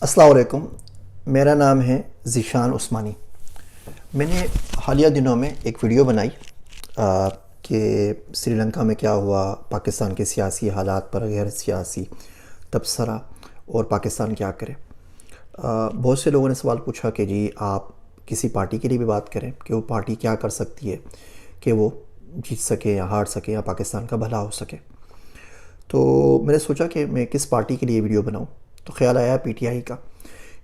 अस्सलाम वालेकुम। मेरा नाम है ज़ीशान उस्मानी। मैंने हालिया दिनों में एक वीडियो बनाई कि श्रीलंका में क्या हुआ, पाकिस्तान के सियासी हालात पर गैर सियासी तबसरा और पाकिस्तान क्या करे। बहुत से लोगों ने सवाल पूछा कि जी आप किसी पार्टी के लिए भी बात करें कि वो पार्टी क्या कर सकती है कि वो जीत सके या हार सके या पाकिस्तान का भला हो सके। तो मैंने सोचा कि मैं किस पार्टी के लिए वीडियो बनाऊं, तो ख्याल आया पीटीआई का,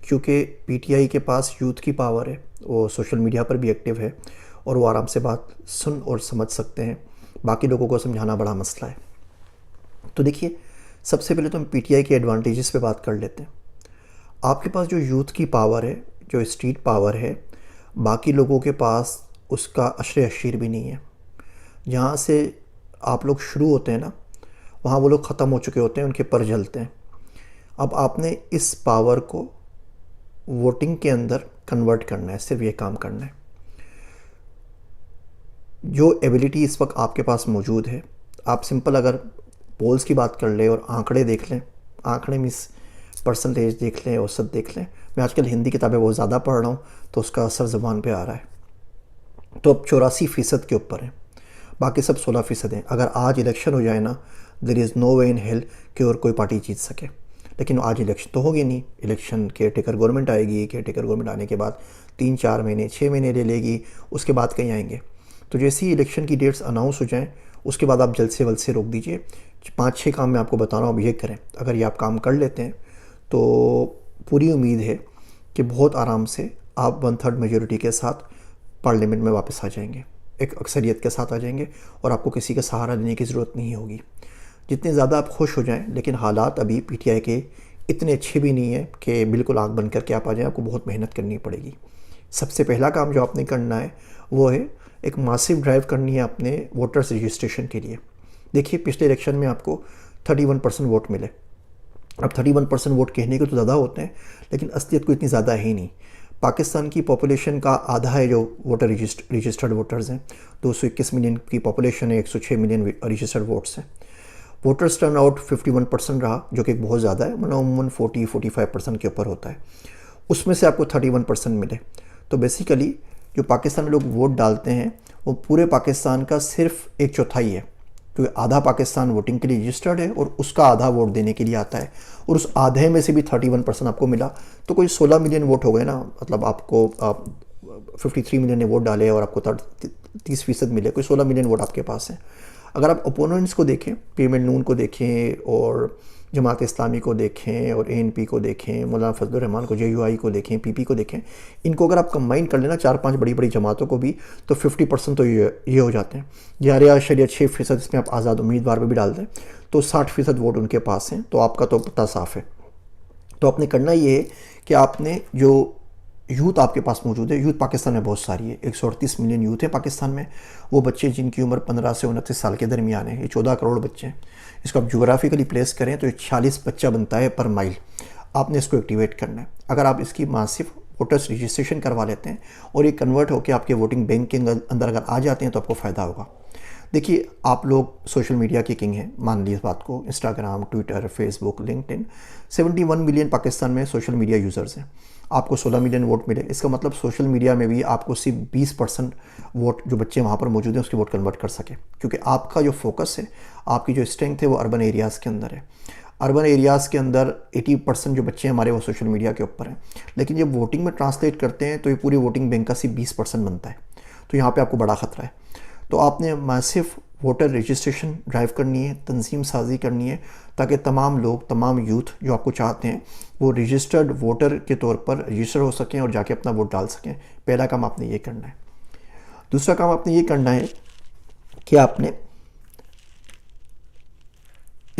क्योंकि पीटीआई के पास यूथ की पावर है, वो सोशल मीडिया पर भी एक्टिव है और वो आराम से बात सुन और समझ सकते हैं। बाकी लोगों को समझाना बड़ा मसला है। तो देखिए, सबसे पहले तो हम पीटीआई के एडवांटेजेस पे बात कर लेते हैं। आपके पास जो यूथ की पावर है, जो स्ट्रीट पावर है, बाकी लोगों के पास उसका अशरे अशीर भी नहीं है। जहाँ से आप लोग शुरू होते हैं ना, वहाँ वो लोग ख़त्म हो चुके होते हैं, उनके पर जलते हैं। अब आपने इस पावर को वोटिंग के अंदर कन्वर्ट करना है, सिर्फ ये काम करना है। जो एबिलिटी इस वक्त आपके पास मौजूद है, आप सिंपल अगर पोल्स की बात कर लें और आंकड़े देख लें, आंकड़े मीन्स परसेंटेज देख लें, औसत देख लें। मैं आजकल हिंदी किताबें बहुत ज़्यादा पढ़ रहा हूँ तो उसका असर ज़बान पे आ रहा है। तो अब 84% के ऊपर है, बाकी सब 16% हैं। अगर आज इलेक्शन हो जाए ना, there is no way in hell कि और कोई पार्टी जीत सके। लेकिन आज इलेक्शन तो होगी नहीं। इलेक्शन केयर टेकर गवर्नमेंट आएगी, केयर टेकर गवर्नमेंट आने के बाद 3-4 महीने 6 महीने ले लेगी, उसके बाद कहीं आएंगे। तो जैसे ही इलेक्शन की डेट्स अनाउंस हो जाएं, उसके बाद आप जल्द से वल्द से रोक दीजिए। 5-6 काम मैं आपको बता रहा हूँ, अब ये करें। अगर ये आप काम कर लेते हैं तो पूरी उम्मीद है कि बहुत आराम से आप 1/3 मेजोरिटी के साथ पार्लियामेंट में वापस आ जाएंगे, एक अक्सरियत के साथ आ जाएंगे और आपको किसी का सहारा लेने की ज़रूरत नहीं होगी। जितने ज़्यादा आप खुश हो जाएं, लेकिन हालात अभी पीटीआई के इतने अच्छे भी नहीं है कि बिल्कुल आँख बंद करके आप आ जाएं। आपको बहुत मेहनत करनी पड़ेगी। सबसे पहला काम जो आपने करना है वो है एक मासिव ड्राइव करनी है अपने वोटर्स रजिस्ट्रेशन के लिए। देखिए, पिछले इलेक्शन में आपको 31% वोट मिले। अब 31% वोट कहने के तो ज़्यादा होते हैं, लेकिन असलियत को इतनी ज़्यादा है ही नहीं। पाकिस्तान की पॉपुलेशन का आधा है जो वोटर रजिस्टर्ड वोटर्स हैं। 221 मिलियन की पॉपुलेशन है, 106 मिलियन रजिस्टर्ड वोट्स हैं। वोटर्स टर्न आउट 51% रहा, जो कि बहुत ज़्यादा है, मतलब अमूमन 40-45% के ऊपर होता है। उसमें से आपको 31% मिले। तो बेसिकली जो पाकिस्तान में लोग वोट डालते हैं वो पूरे पाकिस्तान का सिर्फ 1/4 है, क्योंकि आधा पाकिस्तान वोटिंग के लिए रजिस्टर्ड है और उसका आधा वोट देने के लिए आता है। और उस आधे में से भी 31% आपको मिला, तो कोई 16 मिलियन वोट हो गए ना। मतलब आपको 53 मिलियन ने वोट डाले और आपको 30% मिले, कोई 16 मिलियन वोट आपके पास है। अगर आप ओपोनेंट्स को देखें, पीएमएल नून को देखें और जमात इस्लामी को देखें और एएनपी को देखें, मौलाना फजलुर रहमान को, जेयूआई को देखें, पीपी को देखें, इनको अगर आप कंबाइन कर लेना 4-5 बड़ी बड़ी जमातों को भी, तो 50% तो ये हो जाते हैं। 11.6% इसमें आप आज़ाद उम्मीदवार पर भी डाल दें तो 60% वोट उनके पास हैं। तो आपका तो पता साफ़ है। तो आपने करना ये है कि आपने जो यूथ आपके पास मौजूद है, यूथ पाकिस्तान में बहुत सारी है, 138 मिलियन यूथ है पाकिस्तान में। वो बच्चे जिनकी उम्र 15 से 29 साल के दरमियान है, ये 14 करोड़ बच्चे हैं। इसको आप जोग्राफिकली प्लेस करें तो 46 बच्चा बनता है पर माइल। आपने इसको एक्टिवेट करना है। अगर आप इसकी मासिव वोटर्स रजिस्ट्रेशन करवा लेते हैं और ये कन्वर्ट होकर आपके वोटिंग बैंक के अंदर अगर आ जाते हैं तो आपको फ़ायदा होगा। देखिए, आप लोग सोशल मीडिया के किंग हैं, मान लीजिए इस बात को। Instagram, Twitter, Facebook, LinkedIn, 71 million Pakistan में सोशल मीडिया यूज़र्स हैं। आपको 16 मिलियन वोट मिले, इसका मतलब सोशल मीडिया में भी आपको सिर्फ 20% वोट जो बच्चे वहाँ पर मौजूद हैं उसके वोट कन्वर्ट कर सके, क्योंकि आपका जो फोकस है, आपकी जो स्ट्रेंथ है वो अर्बन एरियाज़ के अंदर है। अर्बन एरियाज़ के अंदर 80% जो बच्चे हैं हमारे वो सोशल मीडिया के ऊपर हैं। लेकिन जब वोटिंग में ट्रांसलेट करते हैं तो ये पूरी वोटिंग बैंक का सिर्फ 20% बनता है। तो यहाँ पर आपको बड़ा ख़तरा है। तो आपने मैसिव वोटर रजिस्ट्रेशन ड्राइव करनी है, तंजीम साजी करनी है, ताकि तमाम लोग, तमाम यूथ जो आपको चाहते हैं वो रजिस्टर्ड वोटर के तौर पर रजिस्टर हो सकें और जाके अपना वोट डाल सकें। पहला काम आपने ये करना है। दूसरा काम आपने ये करना है कि आपने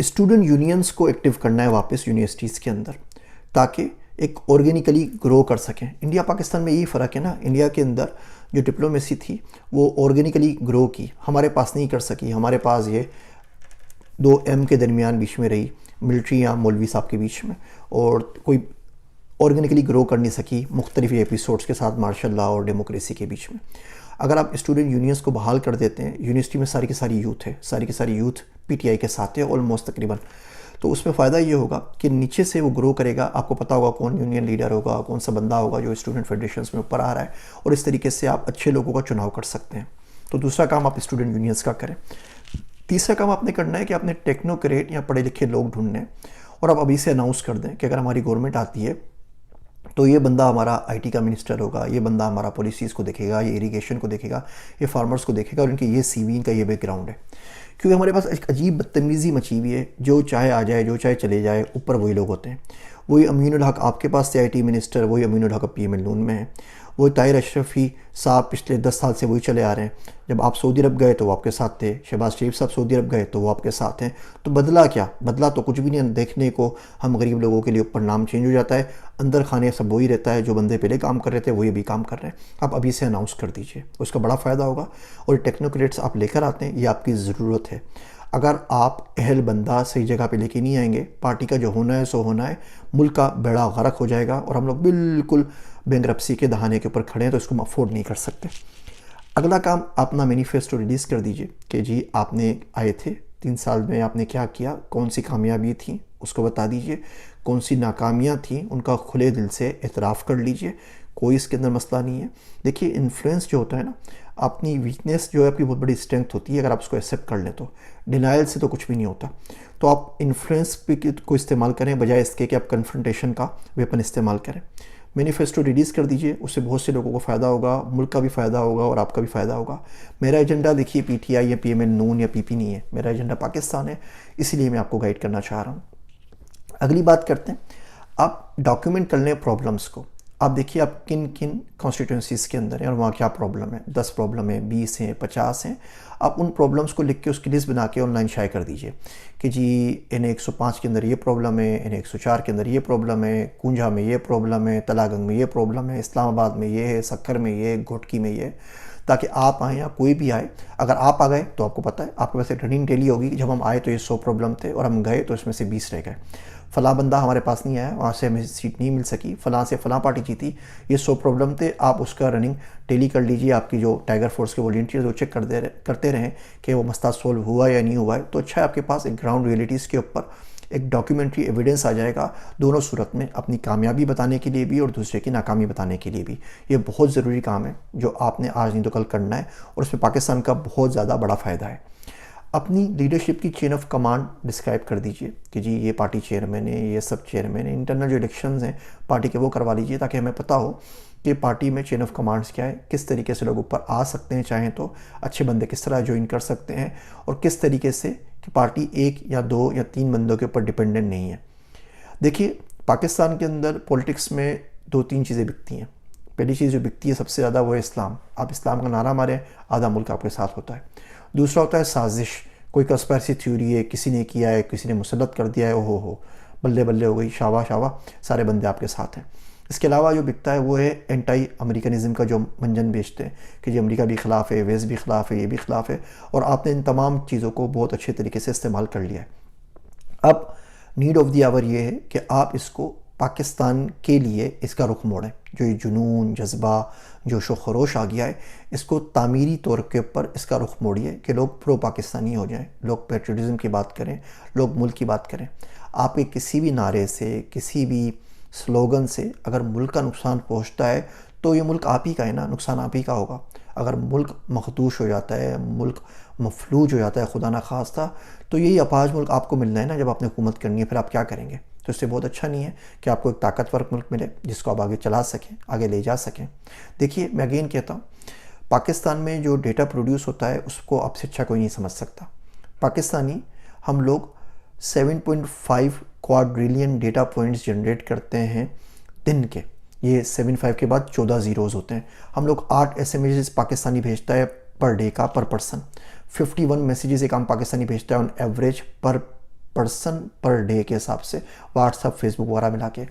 स्टूडेंट यूनियंस को एक्टिव करना है वापस यूनिवर्सिटीज़ के अंदर, ताकि एक ऑर्गेनिकली ग्रो कर सकें। इंडिया पाकिस्तान में यही फ़र्क है ना। इंडिया के अंदर जो डिप्लोमेसी थी वो ऑर्गेनिकली ग्रो की, हमारे पास नहीं कर सकी। हमारे पास ये 2M के दरमियान बीच में रही, मिलिट्री या मौलवी साहब के बीच में, और कोई ऑर्गेनिकली ग्रो कर नहीं सकी मुख्तलिफ एपिसोड्स के साथ मार्शल लॉ और डेमोक्रेसी के बीच में। अगर आप स्टूडेंट यूनियंस को बहाल कर देते हैं, यूनिवर्सिटी में सारी की सारी यूथ है, सारी की सारी यूथ पीटीआई के साथ है ऑलमोस्ट तकरीबन, तो उसमें फ़ायदा ये होगा कि नीचे से वो ग्रो करेगा, आपको पता होगा कौन यूनियन लीडर होगा, कौन सा बंदा होगा जो स्टूडेंट फेडरेशंस में ऊपर आ रहा है, और इस तरीके से आप अच्छे लोगों का चुनाव कर सकते हैं। तो दूसरा काम आप स्टूडेंट यूनियंस का करें। तीसरा काम आपने करना है कि आपने टेक्नोक्रेट या पढ़े लिखे लोग ढूंढने हैं, और आप अभी से अनाउंस कर दें कि अगर हमारी गवर्नमेंट आती है तो ये बंदा हमारा आईटी का मिनिस्टर होगा, ये बंदा हमारा पॉलिसीज़ को देखेगा, ये इरिगेशन को देखेगा, ये फार्मर्स को देखेगा, और इनके ये सीवी, इनका ये बैकग्राउंड है। क्योंकि हमारे पास एक अजीब बदतमीज़ी मची हुई है, जो चाहे आ जाए, जो चाहे चले जाए, ऊपर वही लोग होते हैं। वही अमीनुल हक आपके पास थे आईटी मिनिस्टर, वही अमीनुल हक पीएमएल नून में है। वही ताहिर अशरफी साहब पिछले 10 साल से वही चले आ रहे हैं। जब आप सऊदी अरब गए तो वो आपके साथ थे, शहबाज शरीफ साहब सऊदी अरब गए तो वो आपके साथ हैं। तो बदला क्या? बदला तो कुछ भी नहीं। देखने को हम गरीब लोगों के लिए ऊपर नाम चेंज हो जाता है, अंदर खाने सब वही रहता है। जो बंदे पहले काम कर रहे थे वही अभी काम कर रहे हैं। आप अभी से अनाउंस कर दीजिए, उसका बड़ा फ़ायदा होगा। और टेक्नोक्रेट्स आप लेकर आते हैं, ये आपकी ज़रूरत है। अगर आप अहल बंदा सही जगह पे लेके नहीं आएंगे, पार्टी का जो होना है सो होना है, मुल्क का बेड़ा गर्क हो जाएगा और हम लोग बिल्कुल बैंकरप्सी के दहाने के ऊपर खड़े हैं, तो इसको हम अफोर्ड नहीं कर सकते। अगला काम, अपना मैनिफेस्टो रिलीज़ कर दीजिए कि जी आपने आए थे 3 साल में, आपने क्या किया, कौन सी कामयाबी थी उसको बता दीजिए, कौन सी नाकामियाँ थी उनका खुले दिल से एतराफ़ कर लीजिए। कोई इसके अंदर मसला नहीं है। देखिए, इन्फ्लुएंस जो होता है ना, अपनी वीकनेस जो है आपकी बहुत बड़ी स्ट्रेंथ होती है अगर आप उसको एक्सेप्ट कर लें तो। डिनाइल से तो कुछ भी नहीं होता। तो आप इन्फ्लुएंस को इस्तेमाल करें बजाय इसके कि आप कन्फ्रंटेशन का वेपन इस्तेमाल करें। मैनिफेस्टो रिलीज़ कर दीजिए, उससे बहुत से लोगों को फ़ायदा होगा, मुल्क का भी फ़ायदा होगा और आपका भी फ़ायदा होगा। मेरा एजेंडा देखिए पीटीआई या पीएमएल नून या पीपी नहीं है, मेरा एजेंडा पाकिस्तान है, इसीलिए मैं आपको गाइड करना चाह रहा हूँ। अगली बात करते हैं, आप डॉक्यूमेंट कर लें प्रॉब्लम्स को। आप देखिए आप किन किन कॉन्स्टिट्यूंसीज़ के अंदर हैं और वहाँ क्या प्रॉब्लम है। 10 प्रॉब्लम है, 20 हैं, 50 हैं। आप उन प्रॉब्लम्स को लिख के उसकी लिस्ट बना के ऑनलाइन शाये कर दीजिए कि जी इन 105 के अंदर ये प्रॉब्लम है, इन 104 के अंदर ये प्रॉब्लम है, कुंजा में ये प्रॉब्लम है, तलागंग में ये प्रॉब्लम है, इस्लामाबाद में ये है, सक्कर में ये, घोटकी में ये, ताकि आप आएँ या कोई भी आए। अगर आप आ गए तो आपको पता है आपके पास एक रनिंग डेली होगी, जब हम आए तो ये 100 प्रॉब्लम थे और हम गए तो इसमें से 20 रह गए। फ़लाँ बंदा हमारे पास नहीं आया, वहाँ से हमें सीट नहीं मिल सकी, फ़लाँ से फ़लाँ पार्टी जीती, ये 100 प्रॉब्लम थे। आप उसका रनिंग डेली कर लीजिए। आपकी जो टाइगर फोर्स के वॉलंटियर्स वो चेक करते रहें कि वो मसला सोल्व हुआ या नहीं हुआ है। तो अच्छा है, आपके पास एक ग्राउंड रियलिटीज़ के ऊपर एक डॉक्यूमेंट्री एविडेंस आ जाएगा, दोनों सूरत में, अपनी कामयाबी बताने के लिए भी और दूसरे की नाकामी बताने के लिए भी। ये बहुत ज़रूरी काम है जो आपने आज नहीं तो कल करना है, और उसमें पाकिस्तान का बहुत ज़्यादा बड़ा फ़ायदा है। अपनी लीडरशिप की चेन ऑफ कमांड डिस्क्राइब कर दीजिए कि जी ये पार्टी चेयरमैन है, ये सब चेयरमैन है। इंटरनल जो इलेक्शंस हैं पार्टी के वो करवा लीजिए, ताकि हमें पता हो कि पार्टी में चेन ऑफ कमांड्स क्या है, किस तरीके से लोग ऊपर आ सकते हैं, चाहें तो अच्छे बंदे किस तरह ज्वाइन कर सकते हैं, और किस तरीके से कि पार्टी 1 या 2 या 3 बंदों के ऊपर डिपेंडेंट नहीं है। देखिए, पाकिस्तान के अंदर पॉलिटिक्स में 2-3 चीज़ें बिकती हैं। पहली चीज़ जो बिकती है सबसे ज़्यादा वो है इस्लाम। आप इस्लाम का नारा मारें, आधा मुल्क आपके साथ होता है। दूसरा होता है साजिश, कोई कंस्पिरेसी थ्योरी है, किसी ने किया है, किसी ने मुसल्लत कर दिया है, ओहो हो, बल्ले बल्ले हो गई, शावा शावा, सारे बंदे आपके साथ हैं। इसके अलावा जो बिकता है वो है एंटी अमेरिकनिज़म का जो मंजन बेचते हैं कि जी अमेरिका भी ख़िलाफ़ है, वेस्ट भी ख़िलाफ़ है, ये भी ख़िलाफ़ है, और आपने इन तमाम चीज़ों को बहुत अच्छे तरीके से इस्तेमाल कर लिया है। अब नीड ऑफ द आवर ये है कि आप इसको पाकिस्तान के लिए इसका रुख मोड़ें। जो ये जुनून, जज्बा, जोश व खरोश आ गया है, इसको तामीरी तौर के ऊपर इसका रुख मोड़िए कि लोग प्रो पाकिस्तानी हो जाएं, लोग पेट्रियटिज़म की बात करें, लोग मुल्क की बात करें। आपके किसी भी नारे से, किसी भी स्लोगन से अगर मुल्क का नुकसान पहुंचता है तो ये मुल्क आप ही का है ना, नुकसान आप ही का होगा। अगर मुल्क मखदूश हो जाता है, मुल्क मफलूज हो जाता है, खुदा ना खास्ता, तो यही अपाज मुल्क आपको मिलना है ना जब आपने हुकूमत करनी है। फिर आप क्या करेंगे? तो इससे बहुत अच्छा नहीं है कि आपको एक ताकतवर मुल्क मिले जिसको आप आगे चला सकें, आगे ले जा सकें। देखिए, मैं अगेन कहता हूँ, पाकिस्तान में जो डेटा प्रोड्यूस होता है उसको आपसे अच्छा कोई नहीं समझ सकता। पाकिस्तानी हम लोग 7.5 क्वाड्रिलियन डेटा पॉइंट्स जनरेट करते हैं दिन के। ये 75 के बाद 14 ज़ीरोज़ होते हैं। हम लोग 8 SMS पाकिस्तानी भेजता है पर डे का, पर पर्सन। 51 मैसेजेस एक आम पाकिस्तानी भेजता है ऑन एवरेज पर पर्सन पर डे के हिसाब से, व्हाट्सअप, फेसबुक वगैरह मिला के।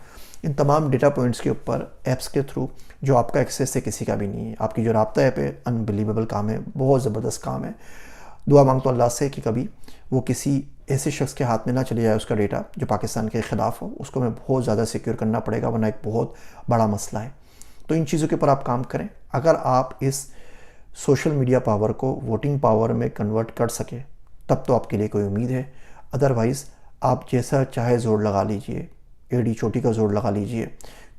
इन तमाम डेटा पॉइंट्स के ऊपर ऐप्स के थ्रू जो आपका एक्सेस है किसी का भी नहीं है। आपकी जो राब्ता ऐप है, अनबिलीवेबल काम है, बहुत ज़बरदस्त काम है। दुआ मांगता हूं अल्लाह से कि कभी वो किसी ऐसे शख्स के हाथ में ना चले जाए उसका डेटा जो पाकिस्तान के ख़िलाफ़ हो। उसको हमें बहुत ज़्यादा सिक्योर करना पड़ेगा, वरना एक बहुत बड़ा मसला है। तो इन चीज़ों के ऊपर आप काम करें। अगर आप इस सोशल मीडिया पावर को वोटिंग पावर में कन्वर्ट कर सके तब तो आपके लिए कोई उम्मीद है। अदरवाइज़ आप जैसा चाहे ज़ोर लगा लीजिए, एड़ी चोटी का ज़ोर लगा लीजिए,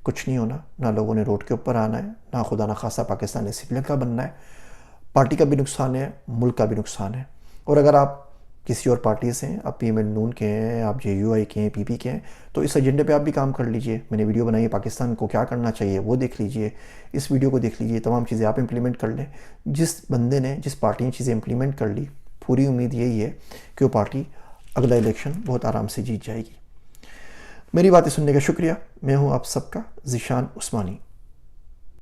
कुछ नहीं होना। ना लोगों ने रोड के ऊपर आना है, ना खुदा ना खासा पाकिस्तान ने श्रीलंका बनना है। पार्टी का भी नुकसान है, मुल्क का भी नुकसान है। और अगर आप किसी और पार्टी से हैं, आप पीएमएल नून के हैं, आप जेयूआई के हैं, पीपी के हैं, तो इस एजेंडे पे आप भी काम कर लीजिए। मैंने वीडियो बनाई है पाकिस्तान को क्या करना चाहिए, वो देख लीजिए, इस वीडियो को देख लीजिए, तमाम चीज़ें आप इंप्लीमेंट कर लें। जिस बंदे ने, जिस पार्टी ने चीज़ें इंप्लीमेंट कर ली, पूरी उम्मीद यही है कि वो पार्टी अगला इलेक्शन बहुत आराम से जीत जाएगी। मेरी बातें सुनने का शुक्रिया। मैं हूँ आप सबका ज़ीशान उस्मानी।